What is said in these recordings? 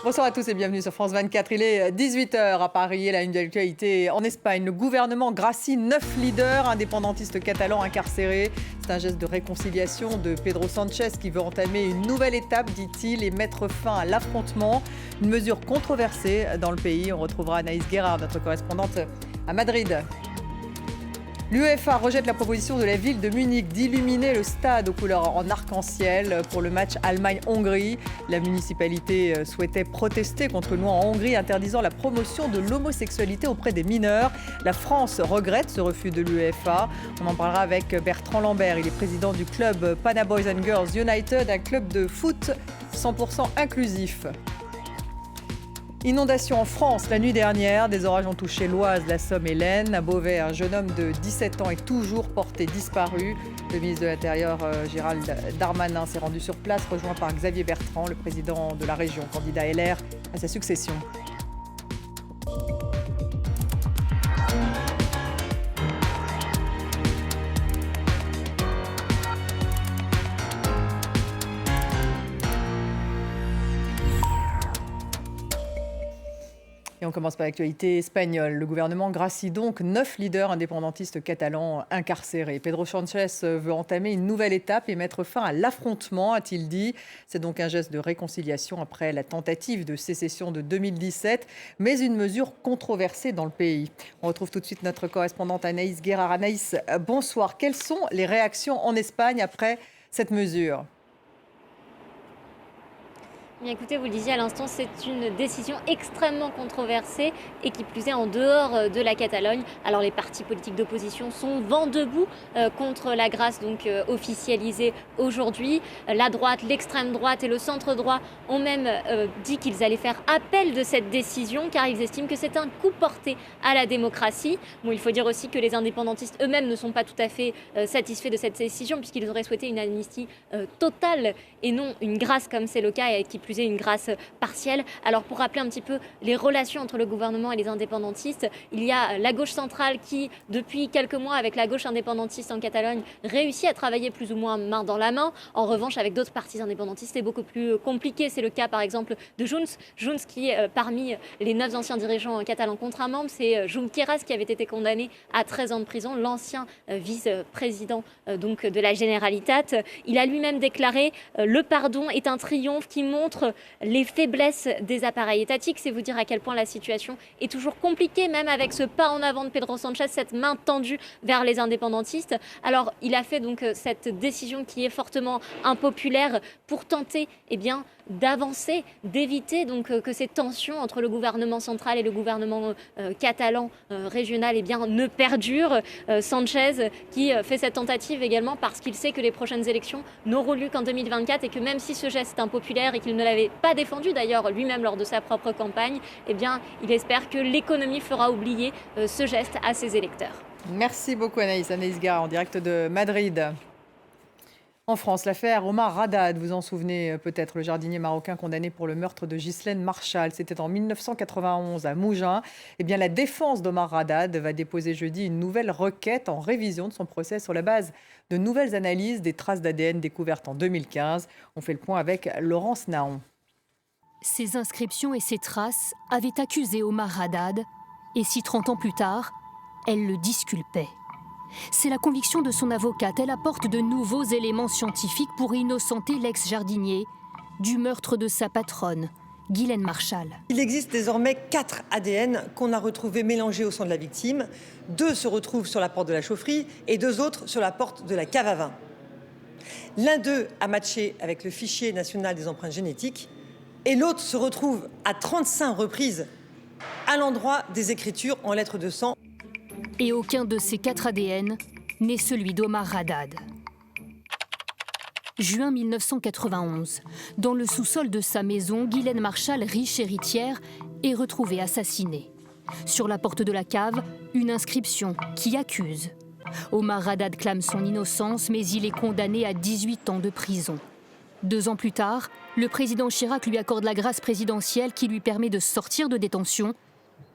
Bonsoir à tous et bienvenue sur France 24. Il est 18h à Paris et la une de l'actualité en Espagne. Le gouvernement gracie 9 leaders indépendantistes catalans incarcérés. C'est un geste de réconciliation de Pedro Sánchez qui veut entamer une nouvelle étape, dit-il, et mettre fin à l'affrontement. Une mesure controversée dans le pays. On retrouvera Anaïs Guérard, notre correspondante à Madrid. L'UEFA rejette la proposition de la ville de Munich d'illuminer le stade aux couleurs en arc-en-ciel pour le match Allemagne-Hongrie. La municipalité souhaitait protester contre une loi en Hongrie interdisant la promotion de l'homosexualité auprès des mineurs. La France regrette ce refus de l'UEFA. On en parlera avec Bertrand Lambert. Il est président du club Pana Boys and Girls United, un club de foot 100% inclusif. Inondation en France la nuit dernière. Des orages ont touché l'Oise, la Somme et l'Aisne. À Beauvais, un jeune homme de 17 ans est toujours porté disparu. Le ministre de l'Intérieur, Gérald Darmanin, s'est rendu sur place, rejoint par Xavier Bertrand, le président de la région, candidat LR à sa succession. Et on commence par l'actualité espagnole. Le gouvernement gracie donc 9 leaders indépendantistes catalans incarcérés. Pedro Sánchez veut entamer une nouvelle étape et mettre fin à l'affrontement, a-t-il dit. C'est donc un geste de réconciliation après la tentative de sécession de 2017, mais une mesure controversée dans le pays. On retrouve tout de suite notre correspondante Anaïs Guérard. Anaïs, bonsoir. Quelles sont les réactions en Espagne après cette mesure ? Bien écoutez, vous le disiez à l'instant, c'est une décision extrêmement controversée et qui plus est en dehors de la Catalogne. Alors les partis politiques d'opposition sont vent debout contre la grâce donc officialisée aujourd'hui. La droite, l'extrême droite et le centre droit ont même dit qu'ils allaient faire appel de cette décision car ils estiment que c'est un coup porté à la démocratie. Bon, il faut dire aussi que les indépendantistes eux-mêmes ne sont pas tout à fait satisfaits de cette décision puisqu'ils auraient souhaité une amnistie totale et non une grâce comme c'est le cas et qui plus est une grâce partielle. Alors pour rappeler un petit peu les relations entre le gouvernement et les indépendantistes, il y a la gauche centrale qui, depuis quelques mois avec la gauche indépendantiste en Catalogne, réussit à travailler plus ou moins main dans la main. En revanche, avec d'autres partis indépendantistes, c'est beaucoup plus compliqué. C'est le cas par exemple de Junts. Junts qui est parmi les 9 anciens dirigeants catalans contre un membre, c'est Junqueras qui avait été condamné à 13 ans de prison, l'ancien vice-président donc de la Generalitat. Il a lui-même déclaré le pardon est un triomphe qui montre les faiblesses des appareils étatiques. C'est vous dire à quel point la situation est toujours compliquée, même avec ce pas en avant de Pedro Sánchez, cette main tendue vers les indépendantistes. Alors, il a fait donc cette décision qui est fortement impopulaire pour tenter d'avancer, d'éviter donc que ces tensions entre le gouvernement central et le gouvernement catalan régional ne perdurent. Sánchez qui fait cette tentative également parce qu'il sait que les prochaines élections n'auront lieu qu'en 2024 et que même si ce geste est impopulaire et qu'il ne l'avait pas défendu d'ailleurs lui-même lors de sa propre campagne, il espère que l'économie fera oublier ce geste à ses électeurs. Merci beaucoup Anaïs. Anaïs Guérard en direct de Madrid. En France, l'affaire Omar Haddad, vous en souvenez peut-être, le jardinier marocain condamné pour le meurtre de Ghislaine Marchal. C'était en 1991 à Mougins. La défense d'Omar Haddad va déposer jeudi une nouvelle requête en révision de son procès sur la base de nouvelles analyses des traces d'ADN découvertes en 2015. On fait le point avec Laurence Naon. Ces inscriptions et ces traces avaient accusé Omar Haddad et si 30 ans plus tard, elle le disculpait. C'est la conviction de son avocate. Elle apporte de nouveaux éléments scientifiques pour innocenter l'ex-jardinier du meurtre de sa patronne, Ghislaine Marchal. Il existe désormais 4 ADN qu'on a retrouvés mélangés au sang de la victime. 2 se retrouvent sur la porte de la chaufferie et 2 autres sur la porte de la cave à vin. L'un d'eux a matché avec le fichier national des empreintes génétiques et l'autre se retrouve à 35 reprises à l'endroit des écritures en lettres de sang. Et aucun de ces 4 ADN n'est celui d'Omar Haddad. Juin 1991, dans le sous-sol de sa maison, Ghislaine Marchal, riche héritière, est retrouvée assassinée. Sur la porte de la cave, une inscription qui accuse. Omar Haddad clame son innocence, mais il est condamné à 18 ans de prison. 2 ans plus tard, le président Chirac lui accorde la grâce présidentielle qui lui permet de sortir de détention,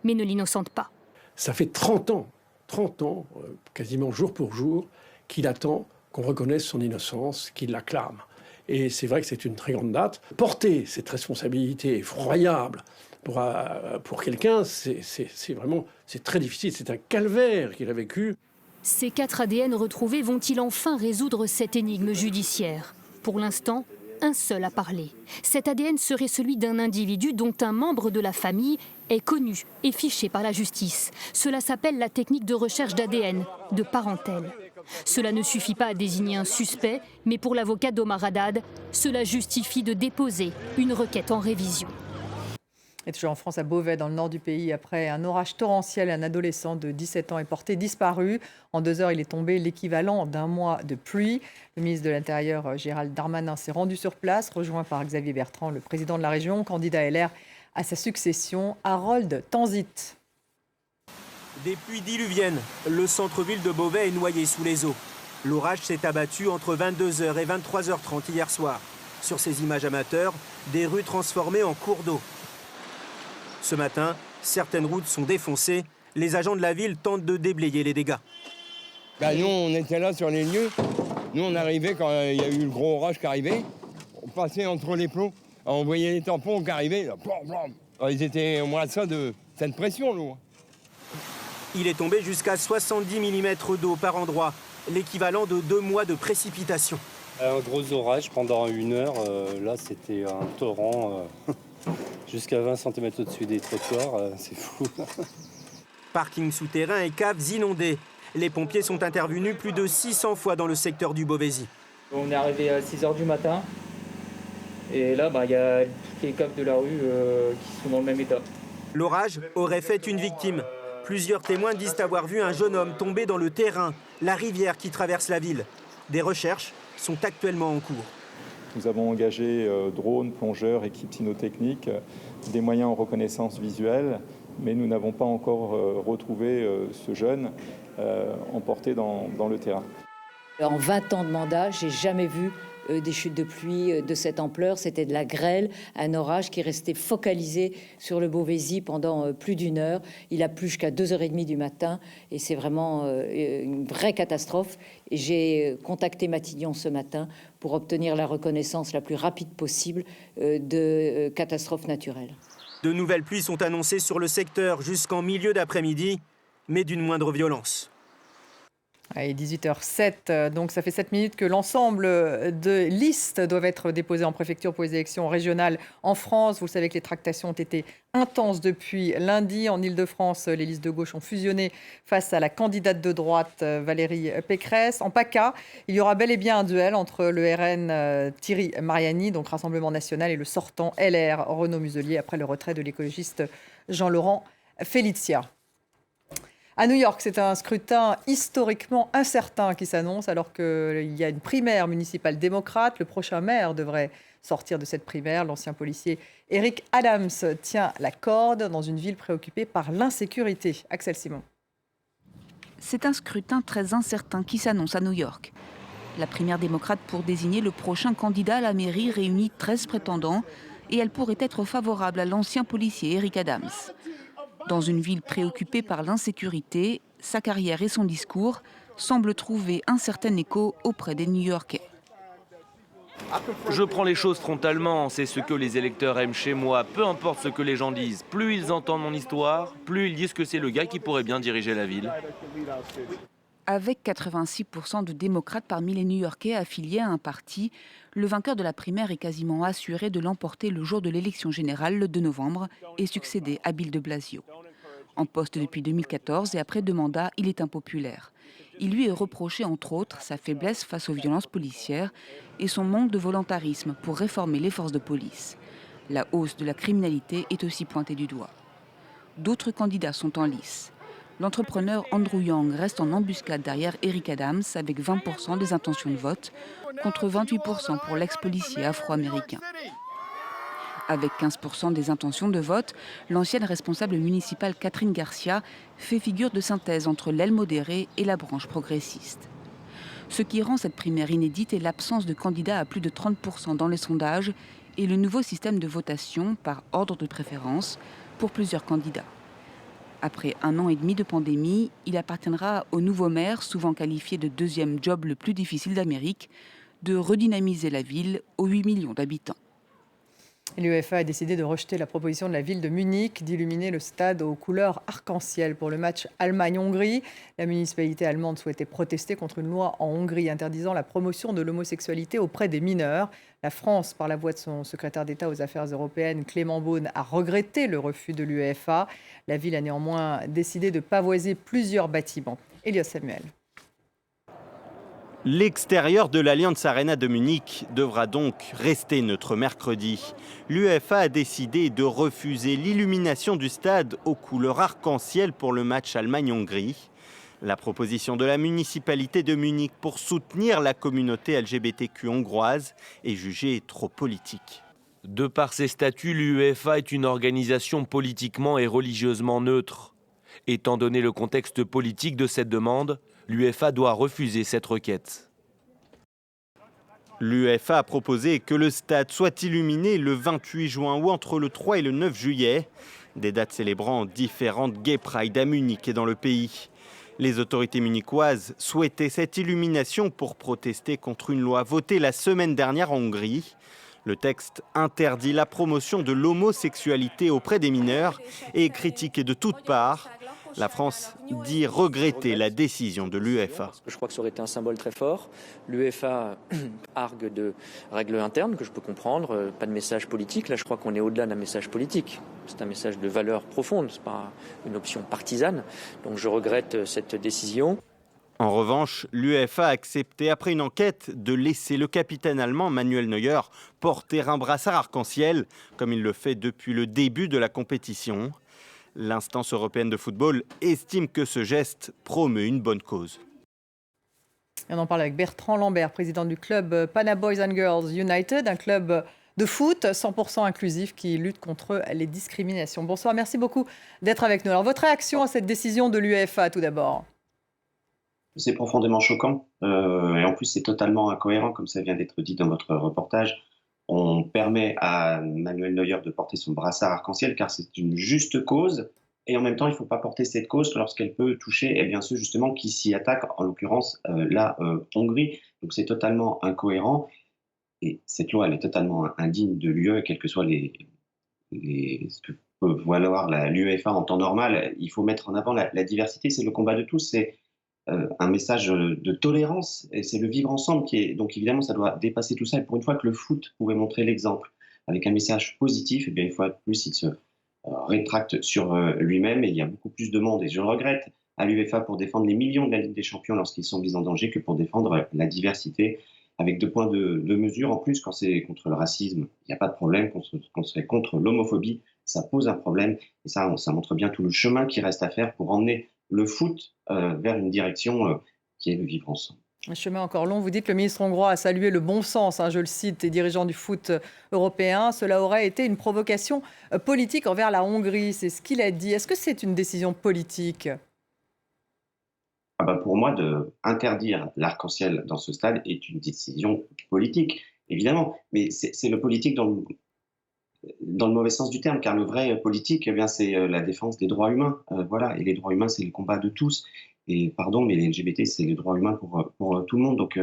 mais ne l'innocente pas. Ça fait 30 ans, quasiment jour pour jour, qu'il attend qu'on reconnaisse son innocence, qu'il l'acclame. Et c'est vrai que c'est une très grande date. Porter cette responsabilité effroyable pour quelqu'un, c'est très difficile. C'est un calvaire qu'il a vécu. Ces 4 ADN retrouvés vont-ils enfin résoudre cette énigme judiciaire? Pour l'instant, un seul a parlé. Cet ADN serait celui d'un individu dont un membre de la famille est connu et fiché par la justice. Cela s'appelle la technique de recherche d'ADN, de parentèle. Cela ne suffit pas à désigner un suspect, mais pour l'avocat d'Omar Haddad, cela justifie de déposer une requête en révision. Et toujours en France, à Beauvais, dans le nord du pays, après un orage torrentiel, un adolescent de 17 ans est porté disparu. En 2 heures, il est tombé l'équivalent d'un mois de pluie. Le ministre de l'Intérieur, Gérald Darmanin, s'est rendu sur place, rejoint par Xavier Bertrand, le président de la région, candidat LR à sa succession, Harold Tanzit. Des pluies diluviennes. Le centre-ville de Beauvais est noyé sous les eaux. L'orage s'est abattu entre 22h et 23h30 hier soir. Sur ces images amateurs, des rues transformées en cours d'eau. Ce matin, certaines routes sont défoncées. Les agents de la ville tentent de déblayer les dégâts. Nous, on était là sur les lieux. Nous, on arrivait quand il y a eu le gros orage qui arrivait. On passait entre les plots. On voyait les tampons qui arrivaient. Là, blam, blam. Alors, ils étaient au moins ça de cette pression, l'eau. Il est tombé jusqu'à 70 mm d'eau par endroit, l'équivalent de 2 mois de précipitation. Un gros orage pendant 1 heure. Là, c'était un torrent jusqu'à 20 cm au-dessus des trottoirs. C'est fou. Parking souterrain et caves inondées. Les pompiers sont intervenus plus de 600 fois dans le secteur du Beauvaisis. On est arrivé à 6h du matin. Et là, il y a toutes les caves de la rue qui sont dans le même état. L'orage aurait fait une victime. Plusieurs témoins disent avoir vu un jeune homme tomber dans le Terrain, la rivière qui traverse la ville. Des recherches sont actuellement en cours. Nous avons engagé drones, plongeurs, équipes cynotechniques, des moyens en reconnaissance visuelle, mais nous n'avons pas encore retrouvé ce jeune emporté dans le terrain. En 20 ans de mandat, j'ai jamais vu des chutes de pluie de cette ampleur. C'était de la grêle, un orage qui restait focalisé sur le Beauvaisis pendant plus d'1 heure. Il a plu jusqu'à 2h30 du matin et c'est vraiment une vraie catastrophe. Et j'ai contacté Matignon ce matin pour obtenir la reconnaissance la plus rapide possible de catastrophes naturelles. De nouvelles pluies sont annoncées sur le secteur jusqu'en milieu d'après-midi, mais d'une moindre violence. Allez, 18h07, donc ça fait 7 minutes que l'ensemble de listes doivent être déposées en préfecture pour les élections régionales en France. Vous savez que les tractations ont été intenses depuis lundi. En Ile-de-France, les listes de gauche ont fusionné face à la candidate de droite Valérie Pécresse. En PACA, il y aura bel et bien un duel entre le RN Thierry Mariani, donc Rassemblement National, et le sortant LR Renaud Muselier après le retrait de l'écologiste Jean-Laurent Felicia. À New York, c'est un scrutin historiquement incertain qui s'annonce alors qu'il y a une primaire municipale démocrate. Le prochain maire devrait sortir de cette primaire. L'ancien policier Eric Adams tient la corde dans une ville préoccupée par l'insécurité. Axel Simon. C'est un scrutin très incertain qui s'annonce à New York. La primaire démocrate pour désigner le prochain candidat à la mairie réunit 13 prétendants et elle pourrait être favorable à l'ancien policier Eric Adams. Dans une ville préoccupée par l'insécurité, sa carrière et son discours semblent trouver un certain écho auprès des New-Yorkais. Je prends les choses frontalement, c'est ce que les électeurs aiment chez moi, peu importe ce que les gens disent. Plus ils entendent mon histoire, plus ils disent que c'est le gars qui pourrait bien diriger la ville. Avec 86% de démocrates parmi les New-Yorkais affiliés à un parti, le vainqueur de la primaire est quasiment assuré de l'emporter le jour de l'élection générale, le 2 novembre, et succéder à Bill de Blasio. En poste depuis 2014 et après 2 mandats, il est impopulaire. Il lui est reproché entre autres sa faiblesse face aux violences policières et son manque de volontarisme pour réformer les forces de police. La hausse de la criminalité est aussi pointée du doigt. D'autres candidats sont en lice. L'entrepreneur Andrew Yang reste en embuscade derrière Eric Adams avec 20% des intentions de vote, contre 28% pour l'ex-policier afro-américain. Avec 15% des intentions de vote, l'ancienne responsable municipale Catherine Garcia fait figure de synthèse entre l'aile modérée et la branche progressiste. Ce qui rend cette primaire inédite est l'absence de candidats à plus de 30% dans les sondages et le nouveau système de votation par ordre de préférence pour plusieurs candidats. Après 1 an et demi de pandémie, il appartiendra au nouveau maire, souvent qualifié de 2e job le plus difficile d'Amérique, de redynamiser la ville aux 8 millions d'habitants. L'UEFA a décidé de rejeter la proposition de la ville de Munich d'illuminer le stade aux couleurs arc-en-ciel pour le match Allemagne-Hongrie. La municipalité allemande souhaitait protester contre une loi en Hongrie interdisant la promotion de l'homosexualité auprès des mineurs. La France, par la voix de son secrétaire d'État aux Affaires européennes, Clément Beaune, a regretté le refus de l'UEFA. La ville a néanmoins décidé de pavoiser plusieurs bâtiments. Elios Samuel. L'extérieur de l'Allianz Arena de Munich devra donc rester neutre mercredi. L'UEFA a décidé de refuser l'illumination du stade aux couleurs arc-en-ciel pour le match Allemagne-Hongrie. La proposition de la municipalité de Munich pour soutenir la communauté LGBTQ hongroise est jugée trop politique. De par ses statuts, l'UEFA est une organisation politiquement et religieusement neutre. Étant donné le contexte politique de cette demande, l'UEFA doit refuser cette requête. L'UEFA a proposé que le stade soit illuminé le 28 juin ou entre le 3 et le 9 juillet, des dates célébrant différentes Gay Pride à Munich et dans le pays. Les autorités munichoises souhaitaient cette illumination pour protester contre une loi votée la semaine dernière en Hongrie. Le texte interdit la promotion de l'homosexualité auprès des mineurs et est critiqué de toutes parts. La France dit regretter la décision de l'UEFA. Je crois que ça aurait été un symbole très fort. L'UEFA argue de règles internes que je peux comprendre, pas de message politique. Là, je crois qu'on est au-delà d'un message politique. C'est un message de valeur profonde, ce n'est pas une option partisane. Donc je regrette cette décision. En revanche, l'UEFA a accepté, après une enquête, de laisser le capitaine allemand Manuel Neuer porter un brassard arc-en-ciel, comme il le fait depuis le début de la compétition. L'instance européenne de football estime que ce geste promeut une bonne cause. On en parle avec Bertrand Lambert, président du club Pana Boys and Girls United, un club de foot 100% inclusif qui lutte contre les discriminations. Bonsoir, merci beaucoup d'être avec nous. Alors, votre réaction à cette décision de l'UEFA, tout d'abord? C'est profondément choquant et en plus c'est totalement incohérent, comme ça vient d'être dit dans votre reportage. On permet à Manuel Neuer de porter son brassard arc-en-ciel car c'est une juste cause et en même temps il ne faut pas porter cette cause lorsqu'elle peut toucher ceux justement qui s'y attaquent, en l'occurrence la Hongrie. Donc c'est totalement incohérent et cette loi elle est totalement indigne de l'UE, quel que soit ce que peut valoir l'UEFA en temps normal. Il faut mettre en avant la diversité, c'est le combat de tous, c'est un message de tolérance et c'est le vivre ensemble qui est donc évidemment ça doit dépasser tout ça et pour une fois que le foot pouvait montrer l'exemple avec un message positif, et bien une fois de plus il se rétracte sur lui-même et il y a beaucoup plus de monde et je le regrette à l'UEFA pour défendre les millions de la Ligue des Champions lorsqu'ils sont mis en danger que pour défendre la diversité avec 2 points de mesure en plus. Quand c'est contre le racisme il n'y a pas de problème, quand c'est contre l'homophobie ça pose un problème et ça montre bien tout le chemin qui reste à faire pour emmener le foot vers une direction qui est le vivre ensemble. Un chemin encore long. Vous dites que le ministre hongrois a salué le bon sens, je le cite, des dirigeants du foot européen. Cela aurait été une provocation politique envers la Hongrie. C'est ce qu'il a dit. Est-ce que c'est une décision politique ? Pour moi, interdire l'arc-en-ciel dans ce stade est une décision politique, évidemment. Mais c'est le politique dans le mauvais sens du terme, car le vrai politique, c'est la défense des droits humains. Voilà, et les droits humains, c'est le combat de tous. Et pardon, mais les LGBT, c'est les droits humains pour tout le monde. Donc,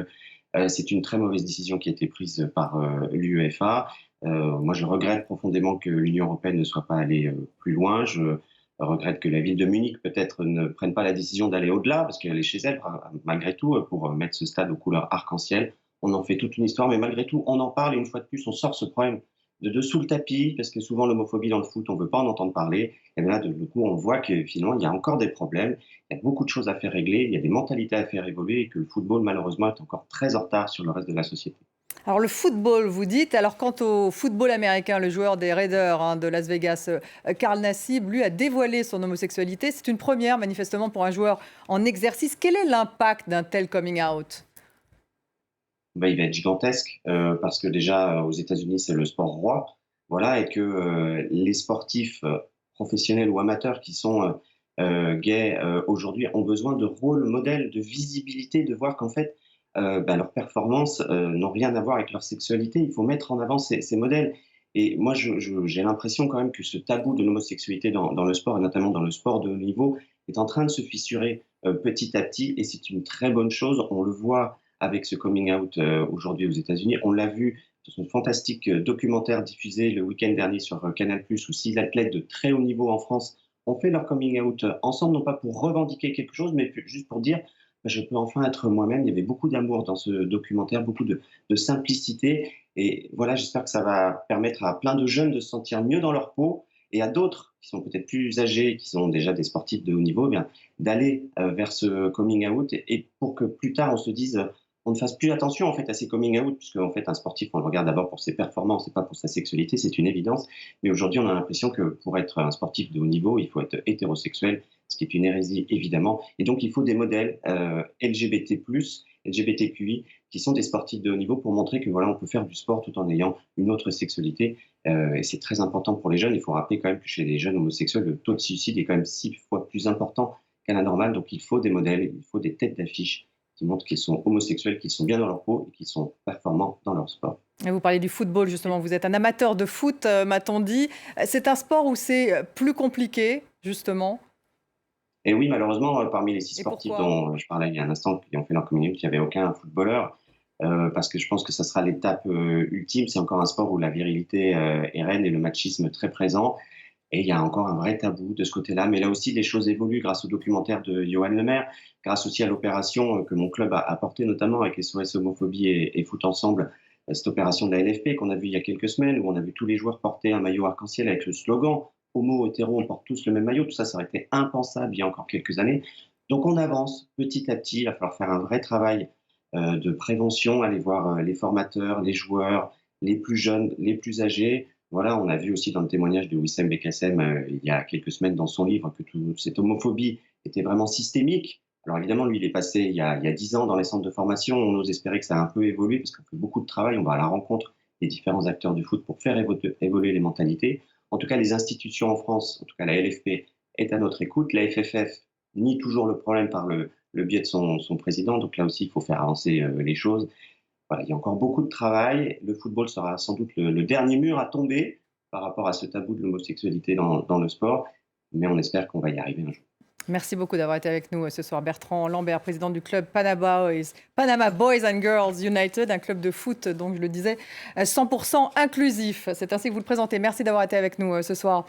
c'est une très mauvaise décision qui a été prise par l'UEFA. Moi, je regrette profondément que l'Union européenne ne soit pas allée plus loin. Je regrette que la ville de Munich, peut-être, ne prenne pas la décision d'aller au-delà, parce qu'elle est chez elle, malgré tout, pour mettre ce stade aux couleurs arc-en-ciel. On en fait toute une histoire, mais malgré tout, on en parle. Et une fois de plus, on sort ce problème de dessous le tapis, parce que souvent l'homophobie dans le foot, on ne veut pas en entendre parler. Et bien là, du coup, on voit que finalement, il y a encore des problèmes, il y a beaucoup de choses à faire régler, il y a des mentalités à faire évoluer et que le football, malheureusement, est encore très en retard sur le reste de la société. Alors le football, vous dites. Alors quant au football américain, le joueur des Raiders de Las Vegas, Carl Nassib, lui a dévoilé son homosexualité. C'est une première, manifestement, pour un joueur en exercice. Quel est l'impact d'un tel coming out ? Il va être gigantesque parce que déjà aux États-Unis c'est le sport roi, voilà, et que les sportifs professionnels ou amateurs qui sont gays aujourd'hui ont besoin de rôle modèle, de visibilité, de voir qu'en fait leurs performances n'ont rien à voir avec leur sexualité. Il faut mettre en avant ces modèles. Et moi j'ai l'impression quand même que ce tabou de l'homosexualité dans le sport et notamment dans le sport de haut niveau est en train de se fissurer petit à petit et c'est une très bonne chose. On le voit avec ce coming out aujourd'hui aux États-Unis. On l'a vu dans un fantastique documentaire diffusé le week-end dernier sur Canal+, où 6 athlètes de très haut niveau en France ont fait leur coming out ensemble, non pas pour revendiquer quelque chose, mais juste pour dire je peux enfin être moi-même. Il y avait beaucoup d'amour dans ce documentaire, beaucoup de simplicité. Et voilà, j'espère que ça va permettre à plein de jeunes de se sentir mieux dans leur peau et à d'autres qui sont peut-être plus âgés, qui sont déjà des sportifs de haut niveau, eh bien, d'aller vers ce coming out et pour que plus tard on se dise on ne fasse plus attention en fait à ces coming out, puisque en fait un sportif on le regarde d'abord pour ses performances et pas pour sa sexualité, c'est une évidence. Mais aujourd'hui on a l'impression que pour être un sportif de haut niveau, il faut être hétérosexuel, ce qui est une hérésie évidemment. Et donc il faut des modèles LGBT+, LGBTQI, qui sont des sportifs de haut niveau pour montrer que voilà, on peut faire du sport tout en ayant une autre sexualité. Et c'est très important pour les jeunes. Il faut rappeler quand même que chez les jeunes homosexuels, le taux de suicide est quand même 6 fois plus important qu'à la normale. Donc il faut des modèles, il faut des têtes d'affiche qui montrent qu'ils sont homosexuels, qu'ils sont bien dans leur peau et qu'ils sont performants dans leur sport. Et vous parlez du football, justement. Vous êtes un amateur de foot, m'a-t-on dit. C'est un sport où c'est plus compliqué, justement. Et oui, malheureusement, parmi les 6 sportifs dont je parlais il y a un instant, qui ont fait leur coming out, il n'y avait aucun footballeur. Parce que je pense que ça sera l'étape ultime. C'est encore un sport où la virilité est reine et le machisme très présent. Et il y a encore un vrai tabou de ce côté-là. Mais là aussi, les choses évoluent grâce au documentaire de Johan Lemaire, grâce aussi à l'opération que mon club a portée, notamment avec SOS Homophobie et Foot Ensemble, cette opération de la LFP qu'on a vue il y a quelques semaines, où on a vu tous les joueurs porter un maillot arc-en-ciel avec le slogan « Homo, hétéro, on porte tous le même maillot ». Tout ça, ça aurait été impensable il y a encore quelques années. Donc on avance petit à petit. Il va falloir faire un vrai travail de prévention, aller voir les formateurs, les joueurs, les plus jeunes, les plus âgés. Voilà, on a vu aussi dans le témoignage de Wissem Bekassem il y a quelques semaines dans son livre que toute cette homophobie était vraiment systémique. Alors évidemment, lui, il est passé il y a 10 ans dans les centres de formation. On ose espérer que ça a un peu évolué parce qu'on fait beaucoup de travail. On va à la rencontre des différents acteurs du foot pour faire évoluer les mentalités. En tout cas, les institutions en France, en tout cas la LFP, est à notre écoute. La FFF nie toujours le problème par le biais de son président. Donc là aussi, il faut faire avancer les choses. Voilà, il y a encore beaucoup de travail. Le football sera sans doute le dernier mur à tomber par rapport à ce tabou de l'homosexualité dans le sport. Mais on espère qu'on va y arriver un jour. Merci beaucoup d'avoir été avec nous ce soir. Bertrand Lambert, président du club Panama Boys and Girls United, un club de foot, donc je le disais, 100% inclusif. C'est ainsi que vous le présentez. Merci d'avoir été avec nous ce soir.